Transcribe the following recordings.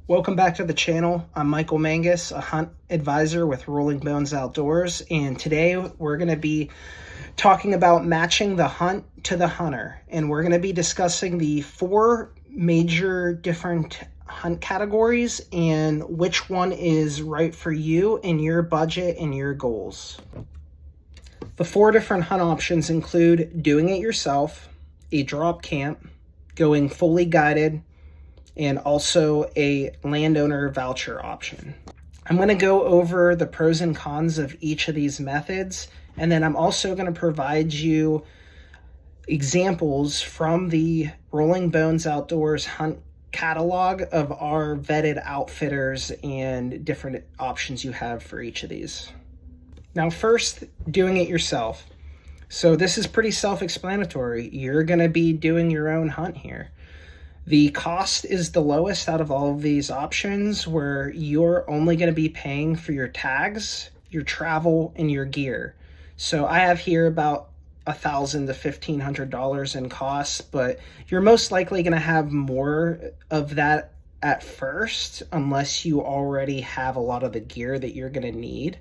Welcome back to the channel. I'm Michael Mangus, a hunt advisor with Rolling Bones Outdoors, and today we're going to be talking about matching the hunt to the hunter, and we're going to be discussing the four major different hunt categories and which one is right for you and your budget and your goals. The four different hunt options include doing it yourself, a drop camp, going fully guided, and also a landowner voucher option. I'm going to go over the pros and cons of each of these methods, and then I'm also going to provide you examples from the Rolling Bones Outdoors hunt catalog of our vetted outfitters and different options you have for each of these. Now first, doing it yourself. So this is pretty self-explanatory. You're going to be doing your own hunt here. The cost is the lowest out of all of these options, where you're only going to be paying for your tags, your travel, and your gear. So I have here about $1,000 to $1,500 in costs, but you're most likely going to have more of that at first, unless you already have a lot of the gear that you're going to need.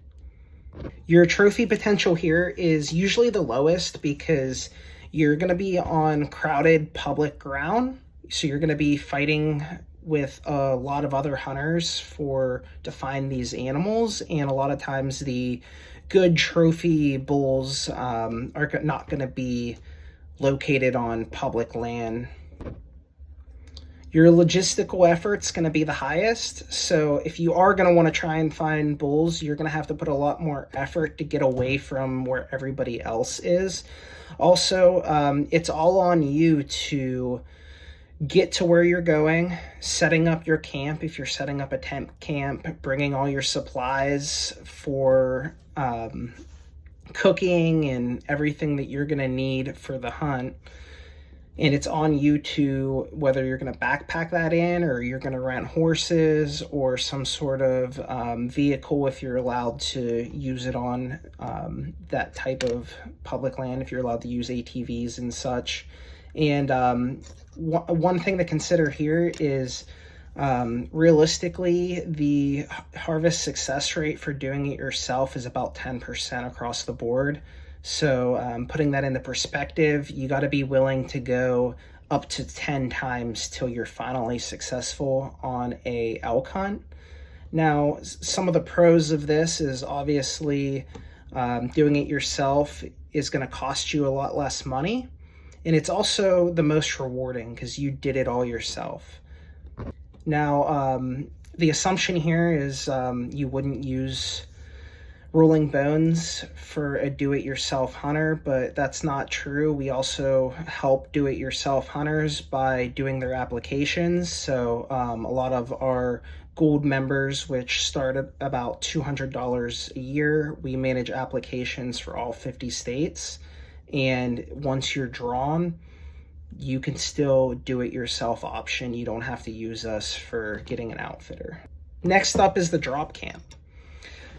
Your trophy potential here is usually the lowest because you're going to be on crowded public ground. So you're going to be fighting with a lot of other hunters to find these animals, and a lot of times the good trophy bulls are not going to be located on public land. Your logistical effort's going to be the highest, so if you are going to want to try and find bulls, you're going to have to put a lot more effort to get away from where everybody else is. Also, it's all on you to get to where you're going, setting up your camp if you're setting up a tent camp, bringing all your supplies for cooking and everything that you're going to need for the hunt. And it's on you to, whether you're going to backpack that in or you're going to rent horses or some sort of vehicle if you're allowed to use it on that type of public land, if you're allowed to use ATVs and such. And one thing to consider here is realistically, the harvest success rate for doing it yourself is about 10% across the board. So putting that into perspective, you got to be willing to go up to 10 times till you're finally successful on a elk hunt. Now, some of the pros of this is obviously doing it yourself is going to cost you a lot less money. And it's also the most rewarding because you did it all yourself. Now, the assumption here is you wouldn't use Rolling Bones for a do-it-yourself hunter, but that's not true. We also help do-it-yourself hunters by doing their applications. So a lot of our gold members, which start at about $200 a year, we manage applications for all 50 states. And once you're drawn, you can still do it yourself option. You don't have to use us for getting an outfitter. Next up is the drop camp.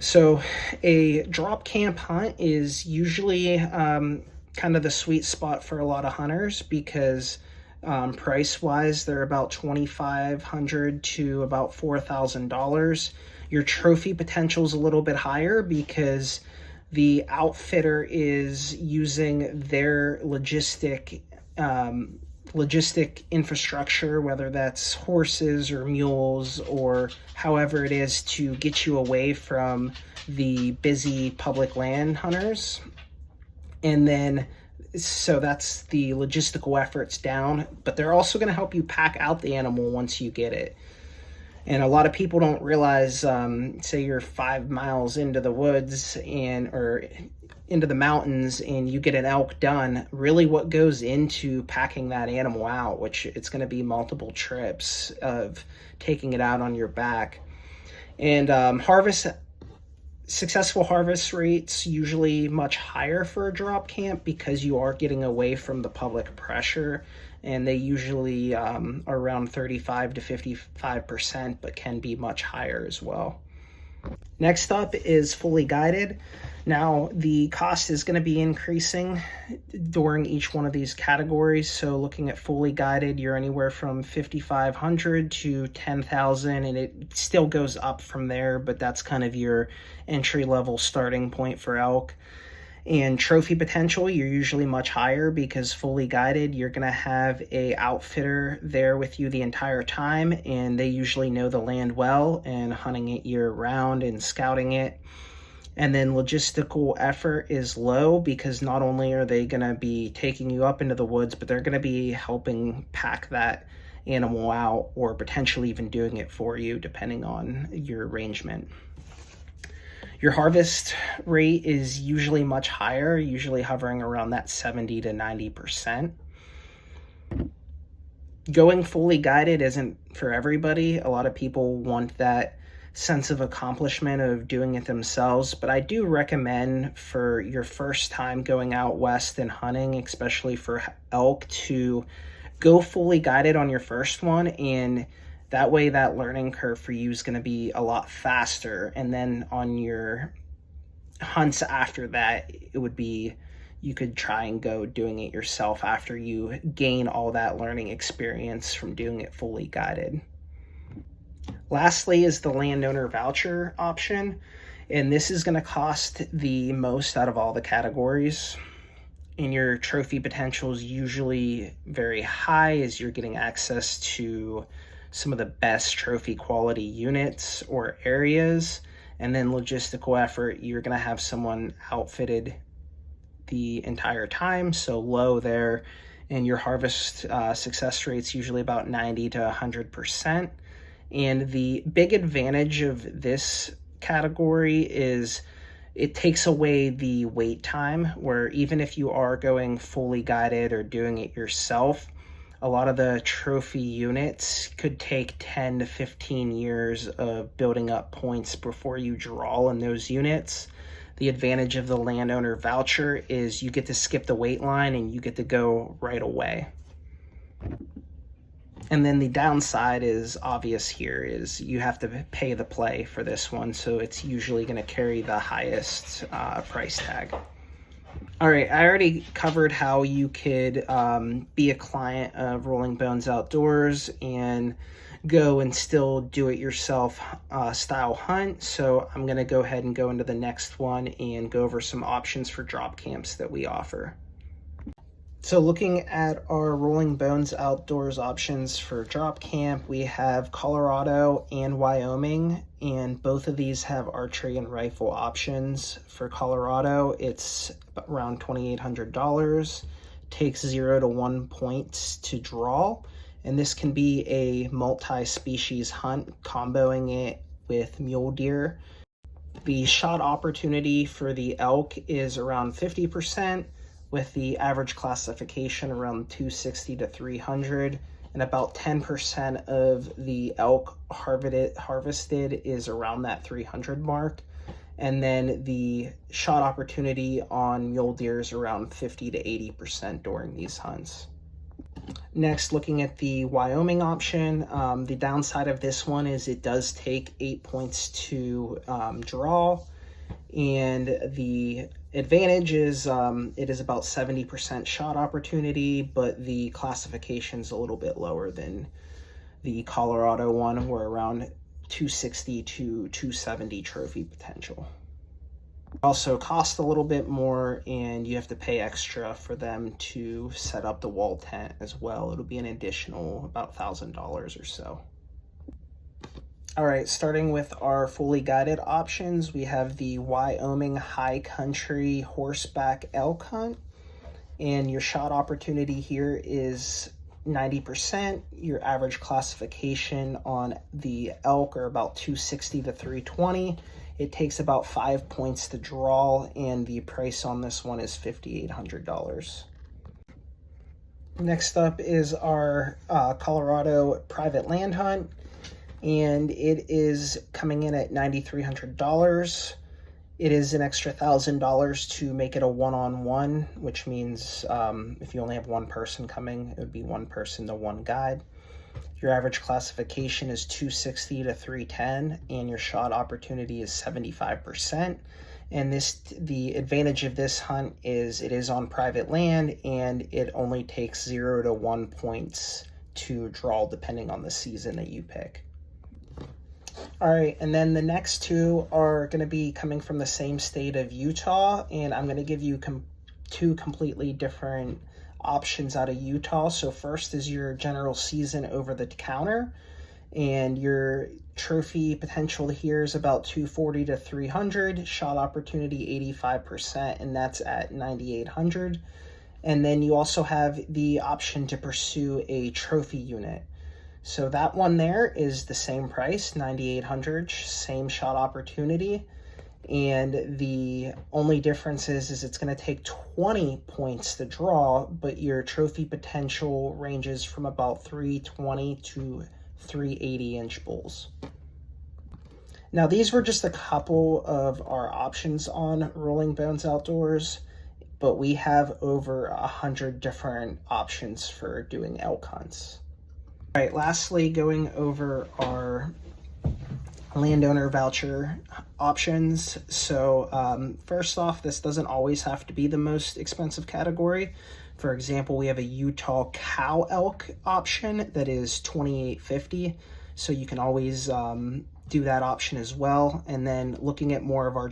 So a drop camp hunt is usually kind of the sweet spot for a lot of hunters because price-wise, they're about $2,500 to about $4,000. Your trophy potential is a little bit higher because the outfitter is using their logistic infrastructure, whether that's horses or mules or however it is, to get you away from the busy public land hunters. And then, so that's the logistical efforts down, but they're also going to help you pack out the animal once you get it. And a lot of people don't realize, say you're 5 miles into the woods or into the mountains and you get an elk done, really what goes into packing that animal out, which it's going to be multiple trips of taking it out on your back. And successful harvest rates usually much higher for a drop camp because you are getting away from the public pressure, and they usually are around 35 to 55%, but can be much higher as well. Next up is fully guided. Now, the cost is going to be increasing during each one of these categories. So looking at fully guided, you're anywhere from 5,500 to 10,000, and it still goes up from there, but that's kind of your entry level starting point for elk. And trophy potential, you're usually much higher because fully guided, you're going to have a outfitter there with you the entire time, and they usually know the land well and hunting it year round and scouting it. And then logistical effort is low because not only are they going to be taking you up into the woods, but they're going to be helping pack that animal out or potentially even doing it for you depending on your arrangement. Your harvest rate is usually much higher, usually hovering around that 70 to 90%. Going fully guided isn't for everybody. A lot of people want that sense of accomplishment of doing it themselves, but I do recommend for your first time going out west and hunting, especially for elk, to go fully guided on your first one, and that way that learning curve for you is going to be a lot faster. And then on your hunts after that, it would be, you could try and go doing it yourself after you gain all that learning experience from doing it fully guided. Lastly is the landowner voucher option, and this is going to cost the most out of all the categories. And your trophy potential is usually very high as you're getting access to some of the best trophy quality units or areas. And then logistical effort, you're going to have someone outfitted the entire time, so low there. And your harvest success rate's usually about 90 to 100%. And the big advantage of this category is it takes away the wait time, where even if you are going fully guided or doing it yourself, a lot of the trophy units could take 10 to 15 years of building up points before you draw in those units. The advantage of the landowner voucher is you get to skip the wait line and you get to go right away. And then the downside is obvious here, is you have to pay the play for this one, so it's usually going to carry the highest price tag. All right, I already covered how you could be a client of Rolling Bones Outdoors and go and still do it yourself style hunt. So I'm going to go ahead and go into the next one and go over some options for drop camps that we offer. So looking at our Rolling Bones Outdoors options for drop camp, we have Colorado and Wyoming, and both of these have archery and rifle options. For Colorado, it's around $2,800, takes 0 to 1 points to draw, and this can be a multi-species hunt, comboing it with mule deer. The shot opportunity for the elk is around 50%, with the average classification around 260 to 300, and about 10% of the elk harvested is around that 300 mark. And then the shot opportunity on mule deer is around 50 to 80% during these hunts. Next, looking at the Wyoming option, the downside of this one is it does take 8 points to draw, and the advantage is it is about 70% shot opportunity, but the classification is a little bit lower than the Colorado one. We're around 260 to 270 trophy potential. Also cost a little bit more, and you have to pay extra for them to set up the wall tent as well. It'll be an additional about $1,000 or so. All right, starting with our fully guided options, we have the Wyoming High Country Horseback Elk Hunt, and your shot opportunity here is 90%. Your average classification on the elk are about 260 to 320. It takes about 5 points to draw, and the price on this one is $5,800. Next up is our Colorado private land hunt, and it is coming in at $9,300. It is an extra $1,000 to make it a one-on-one, which means if you only have one person coming, it would be one person to one guide. Your average classification is 260 to 310, and your shot opportunity is 75%. And the advantage of this hunt is it is on private land, and it only takes 0 to 1 points to draw depending on the season that you pick. All right, and then the next two are going to be coming from the same state of Utah, and I'm going to give you two completely different options out of Utah. So first is your general season over the counter, and your trophy potential here is about 240 to 300, shot opportunity 85%, and that's at 9,800. And then you also have the option to pursue a trophy unit. So that one there is the same price, 9,800, same shot opportunity. And the only difference is it's going to take 20 points to draw, but your trophy potential ranges from about 320 to 380 inch bulls. Now, these were just a couple of our options on Rolling Bones Outdoors, but we have over 100 different options for doing elk hunts. All right, lastly, going over our landowner voucher options. So first off, this doesn't always have to be the most expensive category. For example, we have a Utah cow elk option that is $28.50. So you can always do that option as well. And then looking at more of our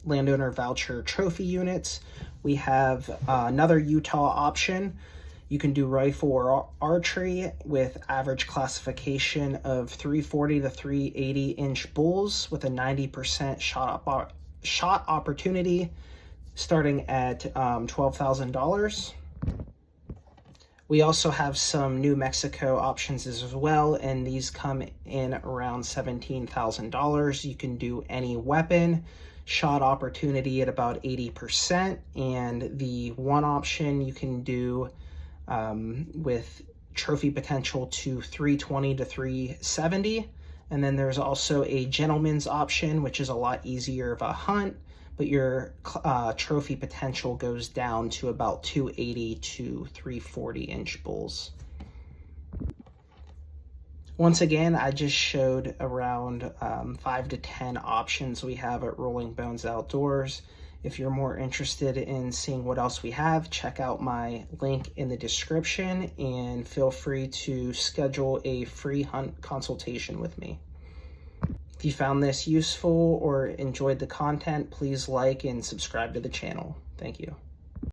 landowner voucher trophy units, we have another Utah option. You can do rifle or archery with average classification of 340 to 380 inch bulls with a 90% shot opportunity starting at $12,000. We also have some New Mexico options as well, and these come in around $17,000. You can do any weapon, shot opportunity at about 80%, and the one option you can do with trophy potential to 320 to 370. And then there's also a gentleman's option, which is a lot easier of a hunt, but your trophy potential goes down to about 280 to 340 inch bulls. Once again, I just showed around 5 to 10 options we have at Rolling Bones Outdoors. If you're more interested in seeing what else we have, check out my link in the description and feel free to schedule a free hunt consultation with me. If you found this useful or enjoyed the content, please like and subscribe to the channel. Thank you.